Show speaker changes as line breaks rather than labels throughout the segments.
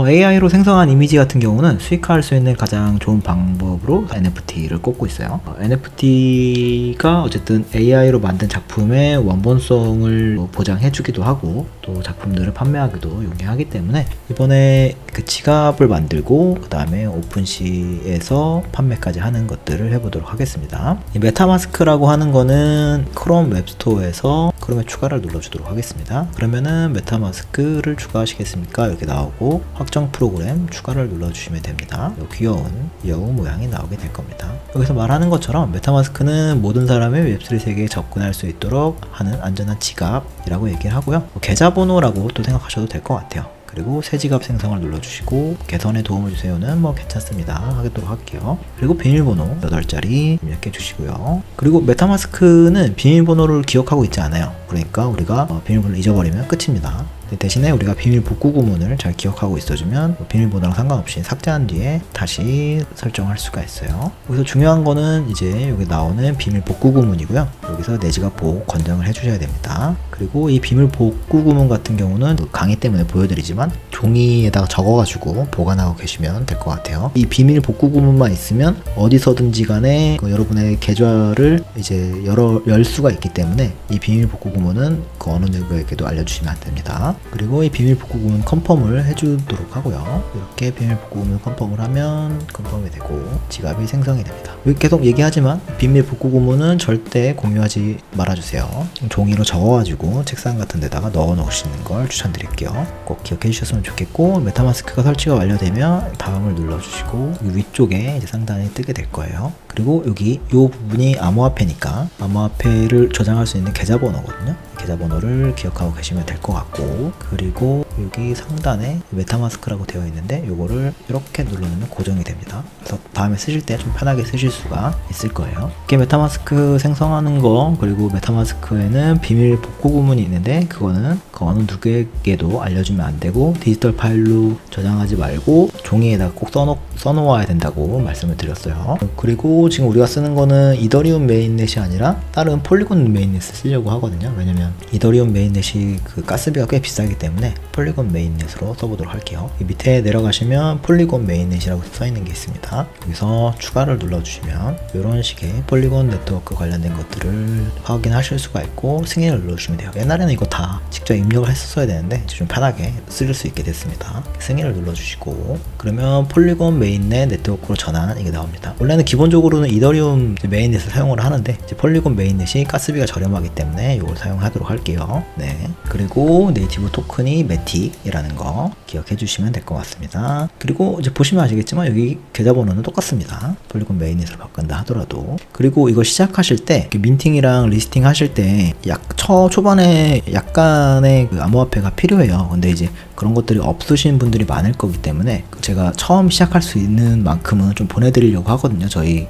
AI로 생성한 이미지 같은 경우는 수익화할 수 있는 가장 좋은 방법으로 NFT를 꼽고 있어요. NFT가 어쨌든 AI로 만든 작품의 원본성을 보장해주기도 하고 또 작품들을 판매하기도 용이하기 때문에 이번에 그 지갑을 만들고 그 다음에 오픈시에서 판매까지 하는 것들을 해보도록 하겠습니다. 이 메타마스크라고 하는 거는 크롬 웹스토어에서 크롬에 추가를 눌러주도록 하겠습니다. 그러면은 메타마스크를 추가하시겠습니까? 이렇게 나오고 확정 프로그램 추가를 눌러주시면 됩니다. 귀여운 여우 모양이 나오게 될 겁니다. 여기서 말하는 것처럼 메타마스크는 모든 사람이 웹3 세계에 접근할 수 있도록 하는 안전한 지갑이라고 얘기를 하고요. 계좌번호라고 또 생각하셔도 될 것 같아요. 그리고 새 지갑 생성을 눌러주시고 개선에 도움을 주세요는 괜찮습니다 하도록 할게요. 그리고 비밀번호 8자리 입력해 주시고요. 그리고 메타마스크는 비밀번호를 기억하고 있지 않아요. 그러니까 우리가 비밀번호를 잊어버리면 끝입니다. 대신에 우리가 비밀 복구 구문을 잘 기억하고 있어주면 비밀번호랑 상관없이 삭제한 뒤에 다시 설정할 수가 있어요. 여기서 중요한 거는 이제 여기 나오는 비밀 복구 구문이고요. 여기서 내 지갑 보호 권장을 해주셔야 됩니다. 그리고 이 비밀 복구 구문 같은 경우는 강의 때문에 보여드리지만 종이에다가 적어가지고 보관하고 계시면 될 것 같아요. 이 비밀 복구 구문만 있으면 어디서든지 간에 여러분의 계좌를 이제 열 수가 있기 때문에 이 비밀 복구 구문은 어느 누구에게도 알려주시면 안 됩니다. 그리고 이 비밀 복구 구문 컨펌을 해주도록 하고요. 이렇게 비밀 복구 구문 컨펌을 하면 컨펌이 되고 지갑이 생성이 됩니다. 여기 계속 얘기하지만 비밀 복구 구문은 절대 공유하지 말아주세요. 종이로 적어가지고 책상 같은 데다가 넣어 놓으시는 걸 추천드릴게요. 꼭 기억해 주셨으면 좋겠고 메타마스크가 설치가 완료되면 다음을 눌러주시고 위쪽에 이제 상단에 뜨게 될 거예요. 그리고 여기 이 부분이 암호화폐니까 암호화폐를 저장할 수 있는 계좌번호거든요. 계좌번호를 기억하고 계시면 될 것 같고 그리고 여기 상단에 메타마스크라고 되어 있는데 요거를 이렇게 눌러놓으면 고정이 됩니다. 그래서 다음에 쓰실 때 좀 편하게 쓰실 수가 있을 거예요. 이렇게 메타마스크 생성하는 거 그리고 메타마스크에는 비밀 복구 구문이 있는데 그거는 어느 누구에게도 알려주면 안 되고 디지털 파일로 저장하지 말고 종이에다가 꼭 써놓아야 된다고 말씀을 드렸어요. 그리고 지금 우리가 쓰는 거는 이더리움 메인넷이 아니라 다른 폴리곤 메인넷을 쓰려고 하거든요. 왜냐면 이더리움 메인넷이 그 가스비가 꽤 비싸기 때문에 폴리곤 메인넷으로 써보도록 할게요. 이 밑에 내려가시면 폴리곤 메인넷이라고 써있는 게 있습니다. 여기서 추가를 눌러주시면 이런 식의 폴리곤 네트워크 관련된 것들을 확인하실 수가 있고 승인을 눌러주시면 돼요. 옛날에는 이거 다 직접 입력을 했었어야 되는데 좀 편하게 쓸 수 있게 됐습니다. 승인을 눌러주시고 그러면 폴리곤 메인넷 네트워크로 전환 이게 나옵니다. 원래는 기본적으로는 이더리움 메인넷을 사용을 하는데 이제 폴리곤 메인넷이 가스비가 저렴하기 때문에 이걸 사용하도록 할게요. 네. 그리고 네이티브 토큰이 매틱이라는 거 기억해 주시면 될 것 같습니다. 그리고 이제 보시면 아시겠지만 여기 계좌번호는 똑같습니다. 폴리곤 메인넷으로 바꾼다 하더라도. 그리고 이거 시작하실 때 민팅이랑 리스팅 하실 때 초반에 약간의 그 암호화폐가 필요해요. 근데 이제 그런 것들이 없으신 분들이 많을 거기 때문에 제가 처음 시작할 수 있는 만큼은 좀 보내드리려고 하거든요. 저희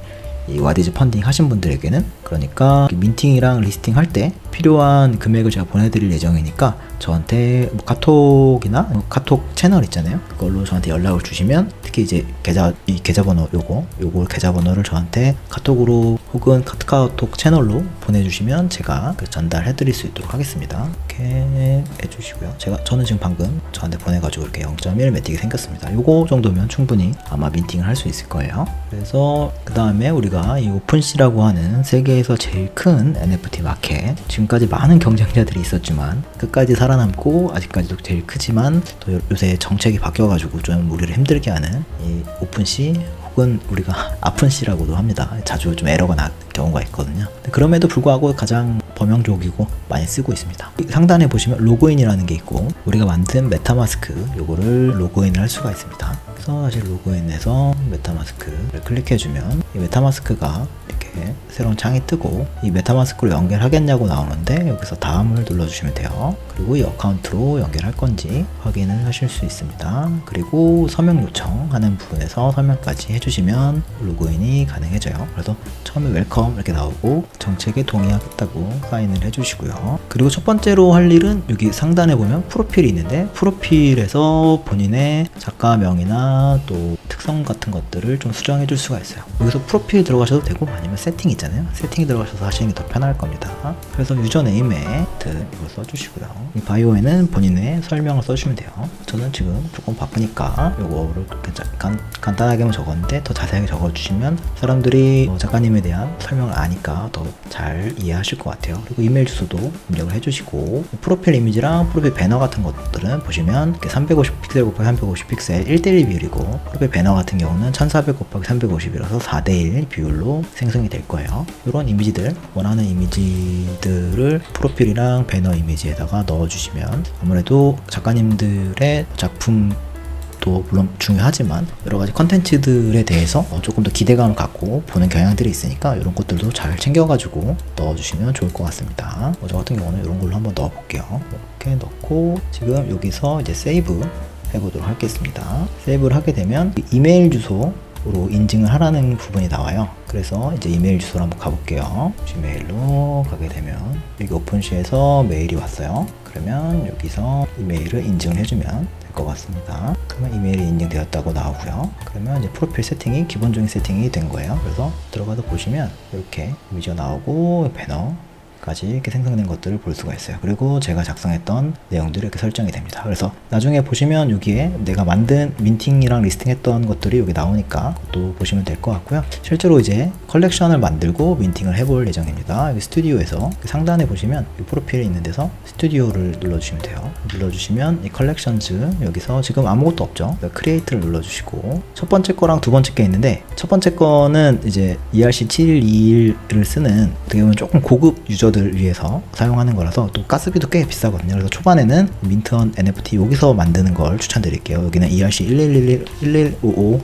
이 와디즈 펀딩 하신 분들에게는. 그러니까 민팅이랑 리스팅 할 때 필요한 금액을 제가 보내드릴 예정이니까 저한테 카톡이나 카톡 채널 있잖아요. 그걸로 저한테 연락을 주시면 특히 이제 이 계좌번호 요거 계좌번호를 저한테 카톡으로 혹은 카카오톡 채널로 보내주시면 제가 전달해드릴 수 있도록 하겠습니다. 이렇게 해주시고요. 저는 지금 방금 저한테 보내가지고 이렇게 0.1 매틱이 생겼습니다. 요거 정도면 충분히 아마 민팅을 할 수 있을 거예요. 그래서 그 다음에 우리가 이 오픈시라고 하는 세계에서 제일 큰 NFT 마켓, 지금까지 많은 경쟁자들이 있었지만 끝까지 살아남고 아직까지도 제일 크지만 또 요새 정책이 바뀌어가지고 좀 우리를 힘들게 하는 이 오픈시 혹은 우리가 아픈시라고도 합니다. 자주 좀 에러가 날 경우가 있거든요. 그럼에도 불구하고 가장 범용적이고 많이 쓰고 있습니다. 상단에 보시면 로그인이라는 게 있고 우리가 만든 메타마스크 요거를 로그인을 할 수가 있습니다. 그래서 다시 로그인해서 메타마스크를 클릭해주면 이 메타마스크가 이렇게 새로운 창이 뜨고 이 메타마스크로 연결하겠냐고 나오는데 여기서 다음을 눌러주시면 돼요. 그리고 이 어카운트로 연결할 건지 확인을 하실 수 있습니다. 그리고 서명 요청하는 부분에서 설명까지 해주시면 로그인이 가능해져요. 그래서 처음에 웰컴 이렇게 나오고 정책에 동의하겠다고 사인을 해주시고요. 그리고 첫 번째로 할 일은 여기 상단에 보면 프로필이 있는데 프로필에서 본인의 작가명이나 또 특성 같은 것들을 좀 수정해 줄 수가 있어요. 여기서 프로필 들어가셔도 되고 아니면 세팅 있잖아요. 세팅에 들어가셔서 하시는 게 더 편할 겁니다. 그래서 유저 네임에 이걸 써주시고요. 이 바이오에는 본인의 설명을 써주시면 돼요. 저는 지금 조금 바쁘니까 요거를 간단하게만 적었는데 더 자세하게 적어주시면 사람들이 작가님에 대한 설명을 아니까 더 잘 이해하실 것 같아요. 그리고 이메일 주소도 입력을 해주시고, 프로필 이미지랑 프로필 배너 같은 것들은 보시면 350 픽셀 곱하기 350 픽셀 1:1 비율이고, 프로필 배너 같은 경우는 1400 곱하기 350이라서 4:1 비율로 생성이 될 거예요. 이런 이미지들, 원하는 이미지들을 프로필이랑 배너 이미지에다가 넣어주시면 아무래도 작가님들의 작품 또 물론 중요하지만 여러가지 컨텐츠들에 대해서 조금 더 기대감을 갖고 보는 경향들이 있으니까 이런 것들도 잘 챙겨가지고 넣어주시면 좋을 것 같습니다. 저 같은 경우는 이런 걸로 한번 넣어볼게요. 이렇게 넣고 지금 여기서 이제 세이브 해보도록 하겠습니다. 세이브를 하게 되면 이메일 주소로 인증을 하라는 부분이 나와요. 그래서 이제 이메일 주소로 한번 가볼게요. 지메일로 가게 되면 여기 오픈시에서 메일이 왔어요. 그러면 여기서 이메일을 인증을 해주면 될 것 같습니다. 그러면 이메일이 인증되었다고 나오고요. 그러면 이제 프로필 세팅이 기본적인 세팅이 된 거예요. 그래서 들어가서 보시면 이렇게 이미지가 나오고 배너 까지 이렇게 생성된 것들을 볼 수가 있어요. 그리고 제가 작성했던 내용들이 이렇게 설정이 됩니다. 그래서 나중에 보시면 여기에 내가 만든 민팅이랑 리스팅했던 것들이 여기 나오니까 또 보시면 될 것 같고요. 실제로 이제 컬렉션을 만들고 민팅을 해볼 예정입니다. 여기 스튜디오에서 상단에 보시면 이 프로필이 있는 데서 스튜디오를 눌러주시면 돼요. 눌러주시면 이 컬렉션즈, 여기서 지금 아무것도 없죠. 크리에이트를 눌러주시고, 첫 번째 거랑 두 번째 게 있는데, 첫 번째 거는 이제 ERC7121을 쓰는 어떻게 보면 조금 고급 유저 들 위해서 사용하는 거라서 또 가스비도 꽤 비싸거든요. 그래서 초반에는 민트언 NFT 여기서 만드는 걸 추천드릴게요. 여기는 ERC 1155를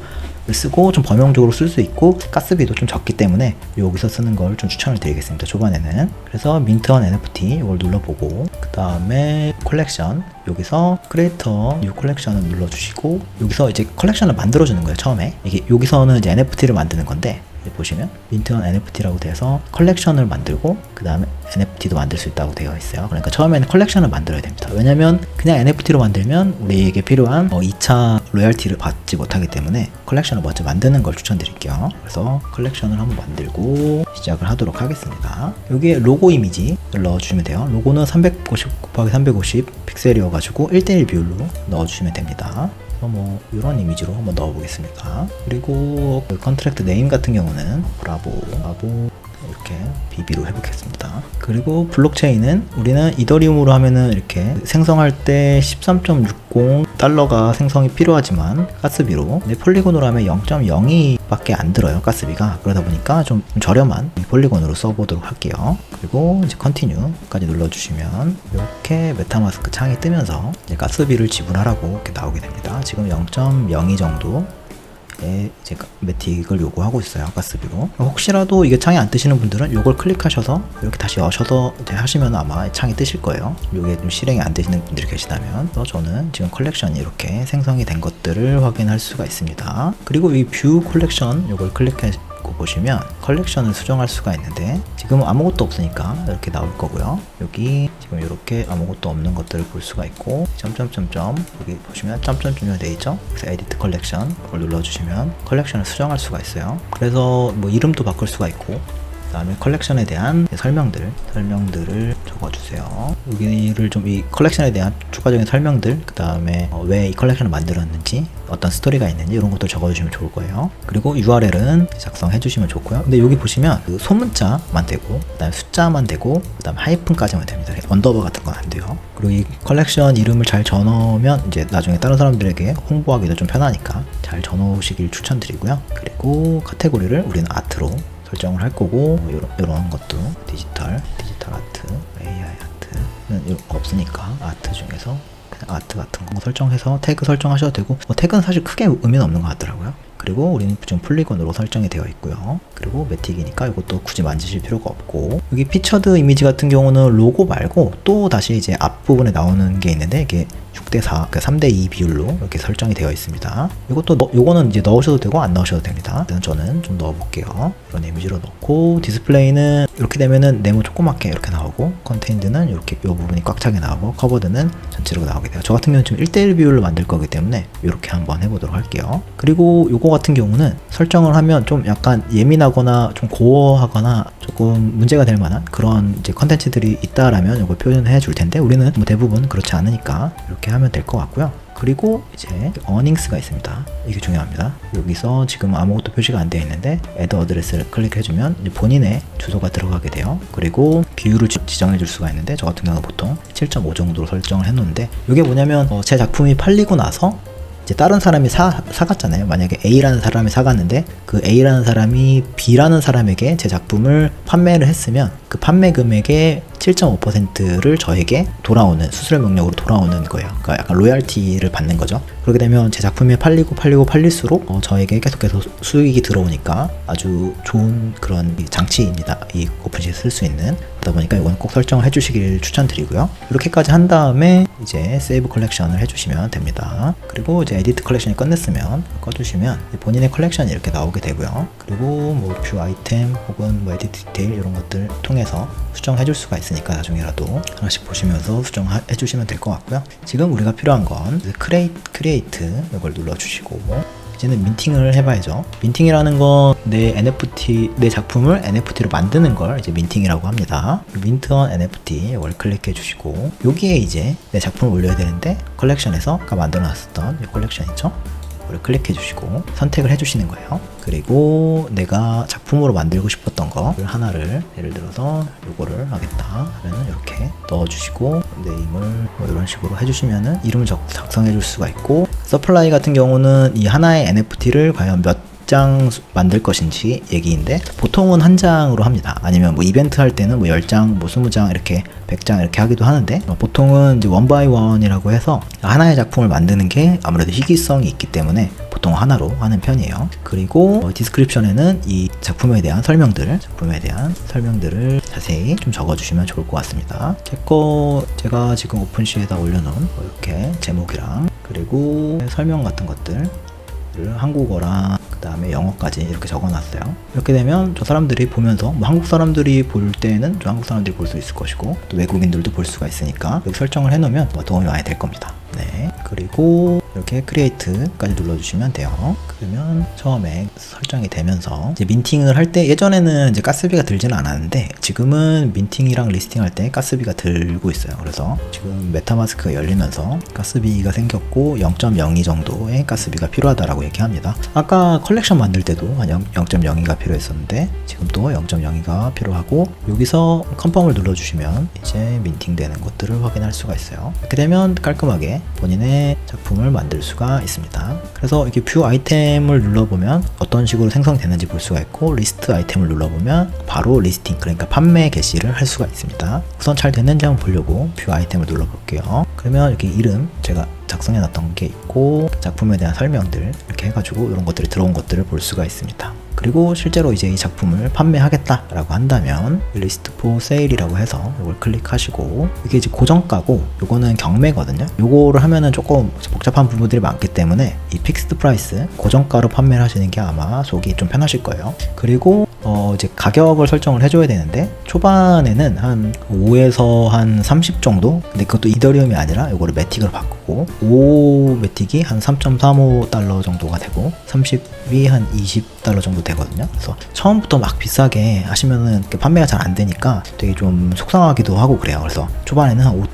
쓰고 좀 범용적으로 쓸 수 있고 가스비도 좀 적기 때문에 여기서 쓰는 걸 좀 추천을 드리겠습니다. 초반에는. 그래서 민트언 NFT 이걸 눌러보고, 그 다음에 컬렉션, 여기서 크리에이터 뉴 컬렉션을 눌러주시고, 여기서 이제 컬렉션을 만들어주는 거예요. 처음에 이게 여기서는 이제 NFT를 만드는 건데, 보시면 민트언 NFT라고 돼서 컬렉션을 만들고 그 다음에 NFT도 만들 수 있다고 되어 있어요. 그러니까 처음에는 컬렉션을 만들어야 됩니다. 왜냐면 그냥 NFT로 만들면 우리에게 필요한 2차 로열티를 받지 못하기 때문에 컬렉션을 먼저 만드는 걸 추천드릴게요. 그래서 컬렉션을 한번 만들고 시작을 하도록 하겠습니다. 여기에 로고 이미지를 넣어주시면 돼요. 로고는 350 곱하기 350 픽셀이어가지고 1:1 비율로 넣어주시면 됩니다. 뭐 이런 이미지로 한번 넣어보겠습니다. 그리고 그 컨트랙트 네임 같은 경우는 브라보 이렇게 BB로 해보겠습니다. 그리고 블록체인은 우리는 이더리움으로 하면은 이렇게 생성할 때 13.60달러가 생성이 필요하지만 가스비로, 근데 폴리곤으로 하면 0.02밖에 안 들어요. 가스비가. 그러다 보니까 좀 저렴한 폴리곤으로 써보도록 할게요. 그리고 이제 컨티뉴까지 눌러주시면 이렇게 메타마스크 창이 뜨면서 이제 가스비를 지불하라고 이렇게 나오게 됩니다. 지금 0.02 정도 이제 매틱을 요구하고 있어요. 가스비로. 혹시라도 이게 창이 안 뜨시는 분들은 이걸 클릭하셔서 이렇게 다시 여셔서 하시면 아마 창이 뜨실 거예요. 이게 좀 실행이 안 되시는 분들이 계시다면. 저는 지금 컬렉션이 이렇게 생성이 된 것들을 확인할 수가 있습니다. 그리고 이 뷰 컬렉션 이걸 클릭해 보시면 컬렉션을 수정할 수가 있는데, 지금 아무것도 없으니까 이렇게 나올 거고요. 여기 지금 이렇게 아무것도 없는 것들을 볼 수가 있고, 점점점점 여기 보시면 점점점이 되어 있죠. 그래서 에디트 컬렉션 이걸 눌러주시면 컬렉션을 수정할 수가 있어요. 그래서 뭐 이름도 바꿀 수가 있고, 그 다음에 컬렉션에 대한 설명들을 적어주세요. 여기를 좀 이 컬렉션에 대한 추가적인 설명들, 그 다음에 왜 이 컬렉션을 만들었는지, 어떤 스토리가 있는지 이런 것도 적어주시면 좋을 거예요. 그리고 URL은 작성해 주시면 좋고요. 근데 여기 보시면 그 소문자만 되고, 그 다음에 숫자만 되고, 그 다음에 하이픈까지만 됩니다. 언더바 같은 건 안 돼요. 그리고 이 컬렉션 이름을 잘 적어놓으면 이제 나중에 다른 사람들에게 홍보하기도 좀 편하니까 잘 적어놓으시길 추천드리고요. 그리고 카테고리를 우리는 아트로 설정을 할 거고, 이런 것도 디지털 아트, AI 아트는 이런 거 없으니까 아트 중에서 그냥 아트 같은 거 설정해서 태그 설정하셔도 되고, 태그는 사실 크게 의미는 없는 것 같더라고요. 그리고 우리는 지금 폴리곤으로 설정이 되어 있고요. 그리고 매틱이니까 이것도 굳이 만지실 필요가 없고, 여기 피처드 이미지 같은 경우는 로고 말고 또 다시 이제 앞부분에 나오는 게 있는데, 이게 6대4, 그러니까 3대2 비율로 이렇게 설정이 되어 있습니다. 요거는 이제 넣으셔도 되고 안 넣으셔도 됩니다. 일단 저는 좀 넣어볼게요. 이런 이미지로 넣고, 디스플레이는 이렇게 되면은 네모 조그맣게 이렇게 나오고, 컨테인드는 이렇게 요 부분이 꽉 차게 나오고, 커버드는 전체로 나오게 돼요. 저 같은 경우는 지금 1대1 비율로 만들 거기 때문에 이렇게 한번 해보도록 할게요. 그리고 요거 같은 경우는 설정을 하면 좀 약간 예민하거나 좀 고어하거나 조금 문제가 될 만한 그런 이제 컨텐츠들이 있다라면 이걸 표현해 줄 텐데, 우리는 뭐 대부분 그렇지 않으니까 이렇게 하면 될 것 같고요. 그리고 이제 어닝스가 있습니다. 이게 중요합니다. 여기서 지금 아무것도 표시가 안 되어 있는데 add address를 클릭해주면 본인의 주소가 들어가게 돼요. 그리고 비율을 지정해 줄 수가 있는데, 저 같은 경우는 보통 7.5 정도로 설정을 해놓는데, 이게 뭐냐면 제 작품이 팔리고 나서 이제 다른 사람이 사갔잖아요. 만약에 A라는 사람이 사갔는데 그 A라는 사람이 B라는 사람에게 제 작품을 판매를 했으면 그 판매 금액의 7.5%를 저에게 돌아오는, 수수료 명령으로 돌아오는 거예요. 그러니까 약간 로얄티를 받는 거죠. 그렇게 되면 제 작품이 팔릴수록 저에게 계속해서 수익이 들어오니까 아주 좋은 그런 장치입니다. 이 오픈시에 쓸 수 있는. 그러다 보니까 이건 꼭 설정을 해주시길 추천드리고요. 이렇게까지 한 다음에 이제 세이브 컬렉션을 해주시면 됩니다. 그리고 이제 에디트 컬렉션이 끝냈으면 꺼주시면 본인의 컬렉션이 이렇게 나오게 되고요. 그리고 뭐 뷰 아이템 혹은 뭐 에디트 디테일 이런 것들 통해서 수정해줄 수가 있으니까 나중에라도 하나씩 보시면서 수정해 주시면 될 것 같고요. 지금 우리가 필요한 건 크리에이트 이걸 눌러주시고, 이제는 민팅을 해봐야죠. 민팅이라는 건 내 작품을 NFT로 만드는 걸 이제 민팅이라고 합니다. 민트 on NFT 이걸 클릭해 주시고, 여기에 이제 내 작품을 올려야 되는데 컬렉션에서 아까 만들어 놨었던 이 컬렉션 있죠? 이걸 클릭해 주시고 선택을 해 주시는 거예요. 그리고 내가 작품으로 만들고 싶었던 거 하나를, 예를 들어서 요거를 하겠다 하면은 이렇게 넣어 주시고, 네임을 뭐 이런 식으로 해주시면은 이름을 작성해 줄 수가 있고, 서플라이 같은 경우는 이 하나의 NFT를 과연 몇 장 만들 것인지 얘기인데, 보통은 한 장으로 합니다. 아니면 뭐 이벤트 할 때는 뭐 10장, 뭐 20장 이렇게 100장 이렇게 하기도 하는데, 보통은 이제 원 바이 원이라고 해서 하나의 작품을 만드는 게 아무래도 희귀성이 있기 때문에 보통 하나로 하는 편이에요. 그리고 디스크립션에는 이 작품에 대한 설명들을 자세히 좀 적어주시면 좋을 것 같습니다. 제가 지금 오픈시에다 올려놓은 이렇게 제목이랑 그리고 설명 같은 것들 한국어랑 그 다음에 영어까지 이렇게 적어놨어요. 이렇게 되면 저 사람들이 보면서 뭐 한국 사람들이 볼 때는 저 한국 사람들이 볼 수 있을 것이고, 또 외국인들도 볼 수가 있으니까 여기 설정을 해놓으면 도움이 많이 될 겁니다. 네, 그리고 이렇게 크리에이트까지 눌러주시면 돼요. 그러면 처음에 설정이 되면서 이제 민팅을 할 때, 예전에는 이제 가스비가 들지는 않았는데 지금은 민팅이랑 리스팅할 때 가스비가 들고 있어요. 그래서 지금 메타마스크가 열리면서 가스비가 생겼고 0.02 정도의 가스비가 필요하다라고 얘기합니다. 아까 컬렉션 만들 때도 한 0.02가 필요했었는데 지금 또 0.02가 필요하고, 여기서 컨펌을 눌러주시면 이제 민팅되는 것들을 확인할 수가 있어요. 이렇게 되면 깔끔하게 본인의 작품을 만들 수가 있습니다. 그래서 이렇게 뷰 아이템을 눌러보면 어떤 식으로 생성되는지 볼 수가 있고, 리스트 아이템을 눌러보면 바로 리스팅, 그러니까 판매 게시를 할 수가 있습니다. 우선 잘 됐는지 한번 보려고 뷰 아이템을 눌러볼게요. 그러면 이렇게 이름 제가 작성해 놨던 게 있고, 작품에 대한 설명들 이렇게 해가지고 이런 것들이 들어온 것들을 볼 수가 있습니다. 그리고 실제로 이제 이 작품을 판매하겠다라고 한다면 리스트 포 세일이라고 해서 이걸 클릭하시고, 이게 이제 고정가고 요거는 경매거든요. 요거를 하면은 조금 복잡한 부분들이 많기 때문에 이 픽스드 프라이스, 고정가로 판매를 하시는 게 아마 속이 좀 편하실 거예요. 그리고 이제 가격을 설정을 해줘야 되는데, 초반에는 한 5에서 한 30 정도? 근데 그것도 이더리움이 아니라 이거를 매틱으로 바꾸고, 5 매틱이 한 3.35달러 정도가 되고 30이 한 20달러 정도 되거든요. 그래서 처음부터 막 비싸게 하시면은 판매가 잘 안 되니까 되게 좀 속상하기도 하고 그래요. 그래서 초반에는 한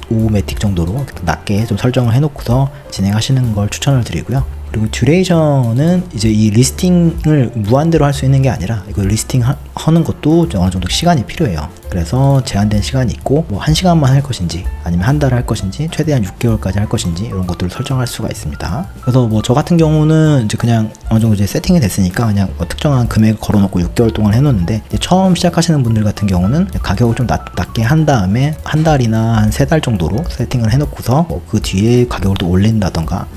5 매틱 정도로 낮게 좀 설정을 해놓고서 진행하시는 걸 추천을 드리고요. 그리고 듀레이션은 이제 이 리스팅을 무한대로 할 수 있는 게 아니라, 이거 리스팅 하는 것도 어느 정도 시간이 필요해요. 그래서 제한된 시간이 있고, 뭐 1시간만 할 것인지 아니면 한 달 할 것인지 최대한 6개월까지 할 것인지 이런 것들을 설정할 수가 있습니다. 그래서 뭐 저 같은 경우는 이제 그냥 어느 정도 이제 세팅이 됐으니까 그냥 특정한 금액을 걸어놓고 6개월 동안 해놓는데, 이제 처음 시작하시는 분들 같은 경우는 가격을 좀 낮게 한 다음에 한 달이나 한 3달 정도로 세팅을 해놓고서 그 뒤에 가격을 또 올린다던가,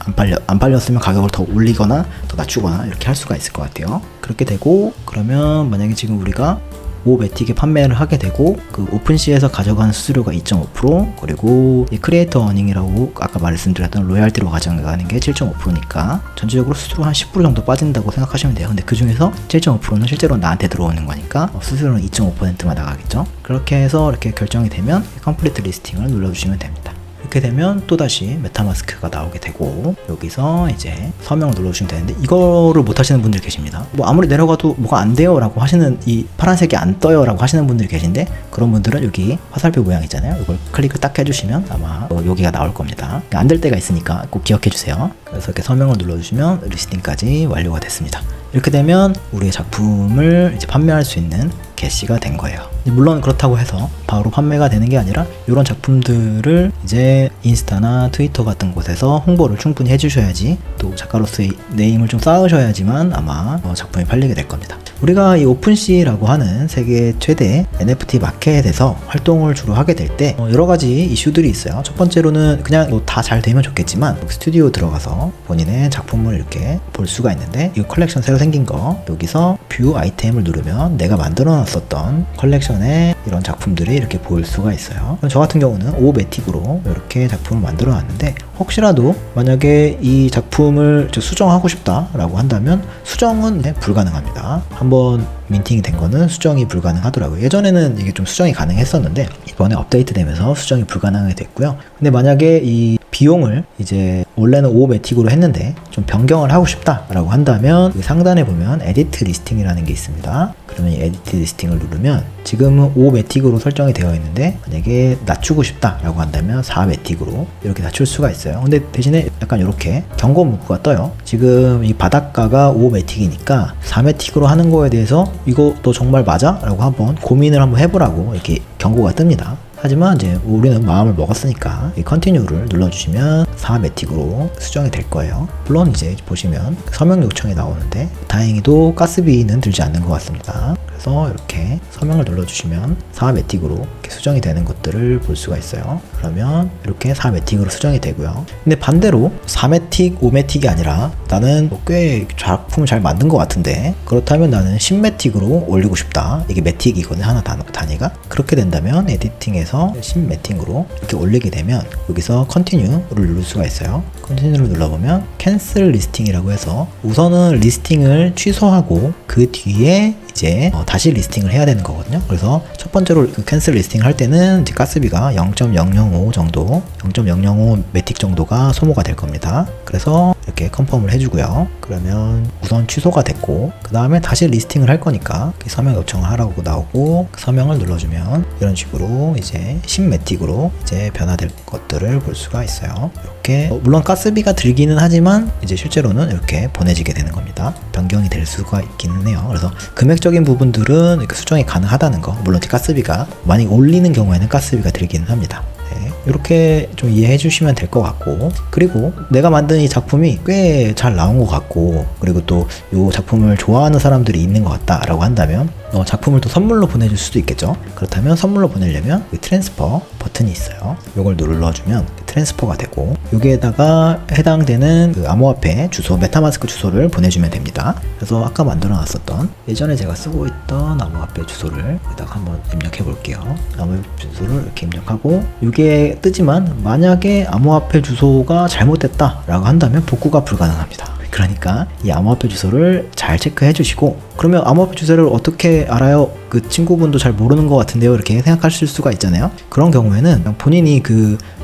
안 팔렸으면 가격을 더 올리거나 더 낮추거나 이렇게 할 수가 있을 것 같아요. 그렇게 되고, 그러면 만약에 지금 우리가 오메틱에 판매를 하게 되고 그 오픈시에서 가져가는 수수료가 2.5% 그리고 이 크리에이터 어닝이라고 아까 말씀드렸던 로얄티로 가져가는 게 7.5%니까 전체적으로 수수료 한 10% 정도 빠진다고 생각하시면 돼요. 근데 그 중에서 7.5%는 실제로 나한테 들어오는 거니까 수수료는 2.5%만 나가겠죠. 그렇게 해서 이렇게 결정이 되면 컴플리트 리스팅을 눌러주시면 됩니다. 이렇게 되면 또다시 메타마스크가 나오게 되고 여기서 이제 서명을 눌러주시면 되는데 이거를 못 하시는 분들이 계십니다. 뭐 아무리 내려가도 뭐가 안 돼요 라고 하시는, 이 파란색이 안 떠요 라고 하시는 분들이 계신데 그런 분들은 여기 화살표 모양 있잖아요. 이걸 클릭을 딱 해주시면 아마 여기가 나올 겁니다. 안 될 때가 있으니까 꼭 기억해 주세요. 그래서 이렇게 서명을 눌러주시면 리스팅까지 완료가 됐습니다. 이렇게 되면 우리의 작품을 이제 판매할 수 있는 게시가 된 거예요. 물론 그렇다고 해서 바로 판매가 되는 게 아니라 이런 작품들을 이제 인스타나 트위터 같은 곳에서 홍보를 충분히 해주셔야지, 또 작가로서의 네임을 좀 쌓으셔야지만 아마 작품이 팔리게 될 겁니다. 우리가 이 오픈시라고 하는 세계 최대 NFT 마켓에서 활동을 주로 하게 될 때 여러 가지 이슈들이 있어요. 첫 번째로는 그냥 다 잘 되면 좋겠지만 스튜디오 들어가서 본인의 작품을 이렇게 볼 수가 있는데, 이 컬렉션 새로 생긴 거 여기서 뷰 아이템을 누르면 내가 만들어 놨었던 컬렉션의 이런 작품들이 이렇게 보일 수가 있어요. 저 같은 경우는 오메틱으로 이렇게 작품을 만들어 놨는데 혹시라도 만약에 이 작품을 수정하고 싶다 라고 한다면 수정은 불가능합니다. 한번 민팅이 된 거는 수정이 불가능하더라고요. 예전에는 이게 좀 수정이 가능했었는데 이번에 업데이트 되면서 수정이 불가능하게 됐고요. 근데 만약에 이 비용을 이제 원래는 오메틱으로 했는데 좀 변경을 하고 싶다 라고 한다면 상단에 보면 에디트 리스팅이라는 게 있습니다. 그러면 이 에디트 리스팅을 누르면 지금은 5매틱으로 설정이 되어 있는데 만약에 낮추고 싶다 라고 한다면 4매틱으로 이렇게 낮출 수가 있어요. 근데 대신에 약간 이렇게 경고 문구가 떠요. 지금 이 바닷가가 5매틱이니까 4매틱으로 하는 거에 대해서 이거 너 정말 맞아? 라고 한번 고민을 한번 해보라고 이렇게 경고가 뜹니다. 하지만 이제 우리는 마음을 먹었으니까 이 컨티뉴를 눌러주시면 4매틱으로 수정이 될 거예요. 물론 이제 보시면 서명 요청이 나오는데 다행히도 가스비는 들지 않는 것 같습니다. 그래서 이렇게 서명을 눌러주시면 4매틱으로 이렇게 수정이 되는 것들을 볼 수가 있어요. 그러면 이렇게 4매틱으로 수정이 되고요. 근데 반대로 4매틱, 5매틱이 아니라 나는 꽤 작품을 잘 만든 것 같은데 그렇다면 나는 10매틱으로 올리고 싶다. 이게 매틱이거든요. 하나 단위가. 그렇게 된다면 에디팅에서 10매틱으로 이렇게 올리게 되면 여기서 컨티뉴를 누를 수가 있어요. 컨티뉴를 눌러보면 캔슬 리스팅이라고 해서 우선은 리스팅을 취소하고 그 뒤에 이제 다시 리스팅을 해야 되는 거거든요. 그래서 첫 번째로 그 캔슬 리스팅을 할 때는 이제 가스비가 0.005 정도, 0.005 매틱 정도가 소모가 될 겁니다. 그래서 이렇게 컨펌을 해주고요. 그러면 우선 취소가 됐고 그 다음에 다시 리스팅을 할 거니까 서명 요청을 하라고 나오고 서명을 눌러주면 이런 식으로 이제 10매틱으로 이제 변화될 것들을 볼 수가 있어요. 이렇게 물론 가스비가 들기는 하지만 이제 실제로는 이렇게 보내지게 되는 겁니다. 변경이 될 수가 있기는 해요. 그래서 금액적인 부분들은 이렇게 수정이 가능하다는 거, 물론 가스비가 많이 올리는 경우에는 가스비가 들기는 합니다. 네, 이렇게 좀 이해해 주시면 될 것 같고, 그리고 내가 만든 이 작품이 꽤 잘 나온 것 같고 그리고 또 이 작품을 좋아하는 사람들이 있는 것 같다 라고 한다면 작품을 또 선물로 보내줄 수도 있겠죠. 그렇다면 선물로 보내려면 트랜스퍼 버튼이 있어요. 이걸 눌러주면 트랜스퍼가 되고 여기에다가 해당되는 그 암호화폐 주소, 메타마스크 주소를 보내주면 됩니다. 그래서 아까 만들어 놨었던 예전에 제가 쓰고 있던 암호화폐 주소를 여기다가 한번 입력해 볼게요. 암호화폐 주소를 이렇게 입력하고 이게 뜨지만 만약에 암호화폐 주소가 잘못됐다 라고 한다면 복구가 불가능합니다. 그러니까 이 암호화폐 주소를 잘 체크해 주시고, 그러면 암호화폐 주소를 어떻게 알아요? 그 친구분도 잘 모르는 것 같은데요 이렇게 생각하실 수가 있잖아요. 그런 경우에는 본인이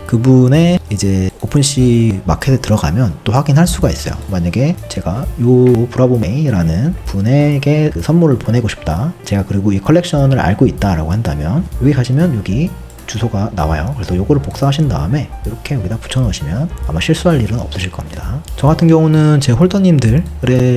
그분의 이제 오픈시 마켓에 들어가면 또 확인할 수가 있어요. 만약에 제가 요 브라보메이라는 분에게 그 선물을 보내고 싶다, 제가 그리고 이 컬렉션을 알고 있다 라고 한다면 여기 가시면 여기 주소가 나와요. 그래서 요거를 복사하신 다음에 이렇게 여기다 붙여 놓으시면 아마 실수할 일은 없으실 겁니다. 저 같은 경우는 제 홀더님들의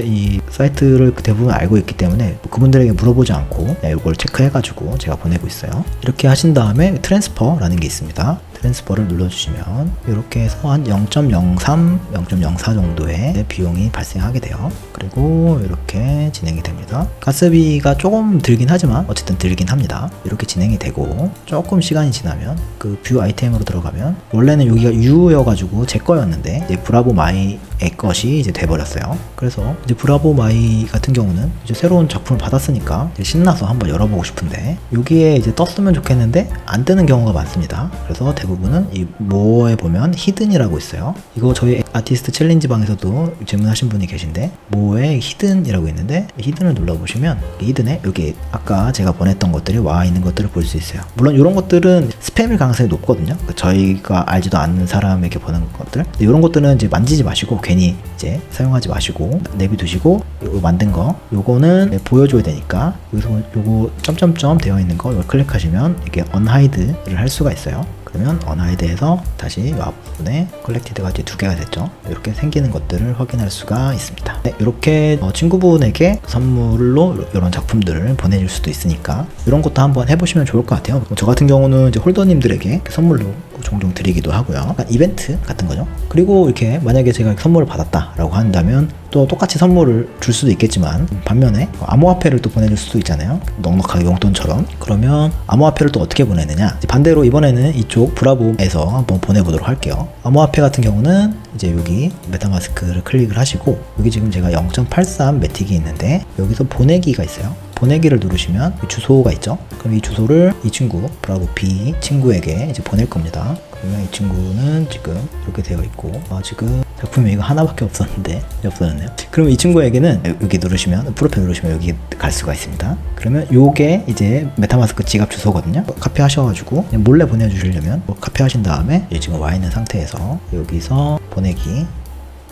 이 사이트를 대부분 알고 있기 때문에 그분들에게 물어보지 않고 이걸 체크해 가지고 제가 보내고 있어요. 이렇게 하신 다음에 트랜스퍼라는 게 있습니다. 트랜스퍼를 눌러주시면 이렇게 해서 한 0.03, 0.04 정도의 비용이 발생하게 돼요. 그리고 이렇게 진행이 됩니다. 가스비가 조금 들긴 하지만 어쨌든 들긴 합니다. 이렇게 진행이 되고 조금 시간이 지나면 그 뷰 아이템으로 들어가면 원래는 여기가 U여가지고 제 거였는데 이제 브라보 마이 것이 이제 돼버렸어요. 그래서 이제 브라보 마이 같은 경우는 이제 새로운 작품을 받았으니까 이제 신나서 한번 열어보고 싶은데 여기에 이제 떴으면 좋겠는데 안 뜨는 경우가 많습니다. 그래서 대부분은 이 모어에 보면 히든이라고 있어요. 이거 저희 아티스트 챌린지 방에서도 질문하신 분이 계신데 모어에 히든이라고 있는데 히든을 눌러보시면 히든에 여기 아까 제가 보냈던 것들이 와 있는 것들을 볼 수 있어요. 물론 이런 것들은 스팸일 가능성이 높거든요. 저희가 알지도 않는 사람에게 보는 것들. 이런 것들은 이제 만지지 마시고 괜히 이제 사용하지 마시고 내비두시고 요거 만든 거 요거는 보여줘야 되니까 여기서 요거 점점점 되어 있는 거 이걸 클릭하시면 이게 언하이드를 할 수가 있어요. 그러면 언하이드에서 다시 이 앞부분에 컬렉티드가 이제 2개가 됐죠. 이렇게 생기는 것들을 확인할 수가 있습니다. 네, 이렇게 친구분에게 선물로 이런 작품들을 보내줄 수도 있으니까 이런 것도 한번 해보시면 좋을 것 같아요. 저 같은 경우는 이제 홀더님들에게 선물로 종종 드리기도 하고요. 약간 이벤트 같은 거죠. 그리고 이렇게 만약에 제가 선물을 받았다라고 한다면 또 똑같이 선물을 줄 수도 있겠지만 반면에 암호화폐를 또 보내줄 수도 있잖아요. 넉넉하게 용돈처럼. 그러면 암호화폐를 또 어떻게 보내느냐, 반대로 이번에는 이쪽 브라보에서 한번 보내보도록 할게요. 암호화폐 같은 경우는 이제 여기 메타마스크를 클릭을 하시고 여기 지금 제가 0.83 매틱이 있는데 여기서 보내기가 있어요. 보내기를 누르시면 주소가 있죠. 그럼 이 주소를 이 친구 브라보 B 친구에게 이제 보낼 겁니다. 그러면 이 친구는 지금 이렇게 되어 있고 지금 작품이 이거 하나밖에 없었는데 없어졌네요. 그러면 이 친구에게는 여기 누르시면 프로필 누르시면 여기 갈 수가 있습니다. 그러면 요게 이제 메타마스크 지갑 주소거든요. 카피하셔가지고 몰래 보내주시려면 카피하신 다음에 지금 와 있는 상태에서 여기서 보내기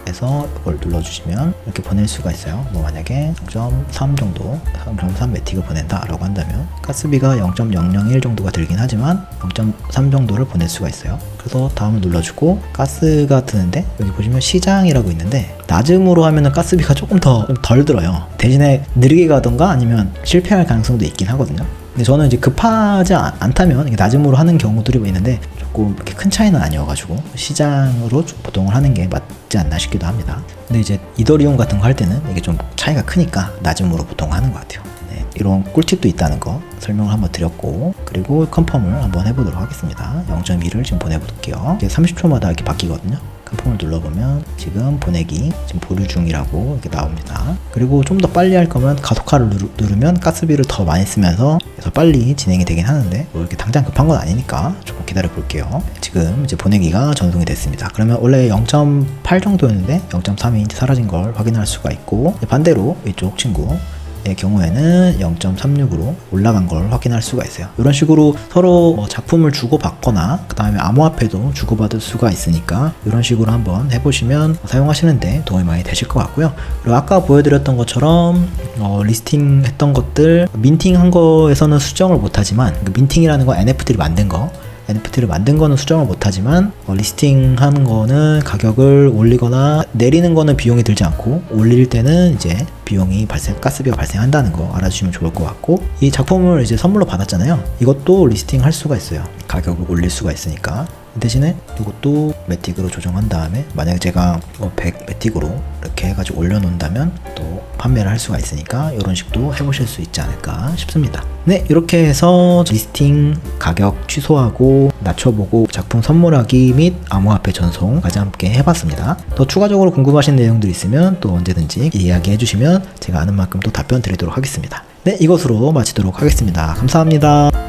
해서 이걸 눌러주시면 이렇게 보낼 수가 있어요. 뭐 만약에 0.3 정도 0.3 매틱을 보낸다 라고 한다면 가스비가 0.001 정도가 들긴 하지만 0.3 정도를 보낼 수가 있어요. 그래서 다음을 눌러주고 가스가 드는데 여기 보시면 시장이라고 있는데 낮음으로 하면은 가스비가 조금 덜 들어요. 대신에 느리게 가던가 아니면 실패할 가능성도 있긴 하거든요. 근데 저는 이제 급하지 않다면 낮음으로 하는 경우들이 있는데 조금 이렇게 큰 차이는 아니어가지고 시장으로 보통을 하는 게 맞지 않나 싶기도 합니다. 근데 이제 이더리움 같은 거 할 때는 이게 좀 차이가 크니까 낮음으로 보통 하는 것 같아요. 네, 이런 꿀팁도 있다는 거 설명을 한번 드렸고 그리고 컨펌을 한번 해보도록 하겠습니다. 0.2를 지금 보내볼게요. 이게 30초마다 이렇게 바뀌거든요. 컨펌을 눌러보면 지금 보내기 지금 보류 중이라고 이렇게 나옵니다. 그리고 좀 더 빨리 할 거면 가속화를 누르면 가스비를 더 많이 쓰면서 그래서 빨리 진행이 되긴 하는데 뭐 이렇게 당장 급한 건 아니니까 조금 기다려 볼게요. 지금 이제 보내기가 전송이 됐습니다. 그러면 원래 0.8 정도였는데 0.3이 이제 사라진 걸 확인할 수가 있고 반대로 이쪽 친구 경우에는 0.36으로 올라간 걸 확인할 수가 있어요. 이런 식으로 서로 작품을 주고받거나 그 다음에 암호화폐도 주고받을 수가 있으니까 이런 식으로 한번 해보시면 사용하시는데 도움이 많이 되실 것 같고요. 그리고 아까 보여드렸던 것처럼 리스팅 했던 것들 민팅 한 거에서는 수정을 못하지만 그 민팅이라는 건 NFT를 만든 거 NFT를 만든 거는 수정을 못하지만 리스팅 하는 거는 가격을 올리거나 내리는 거는 비용이 들지 않고 올릴 때는 이제 비용이 가스비가 발생한다는 거 알아주시면 좋을 것 같고 이 작품을 이제 선물로 받았잖아요. 이것도 리스팅 할 수가 있어요. 가격을 올릴 수가 있으니까. 대신에 이것도 매틱으로 조정한 다음에 만약에 제가 100 매틱으로 이렇게 해가지고 올려놓는다면 또 판매를 할 수가 있으니까 이런 식도 해보실 수 있지 않을까 싶습니다. 네, 이렇게 해서 리스팅 가격 취소하고 낮춰보고 작품 선물하기 및 암호화폐 전송까지 함께 해봤습니다. 더 추가적으로 궁금하신 내용들 있으면 또 언제든지 이야기해 주시면 제가 아는 만큼 또 답변 드리도록 하겠습니다. 네, 이것으로 마치도록 하겠습니다. 감사합니다.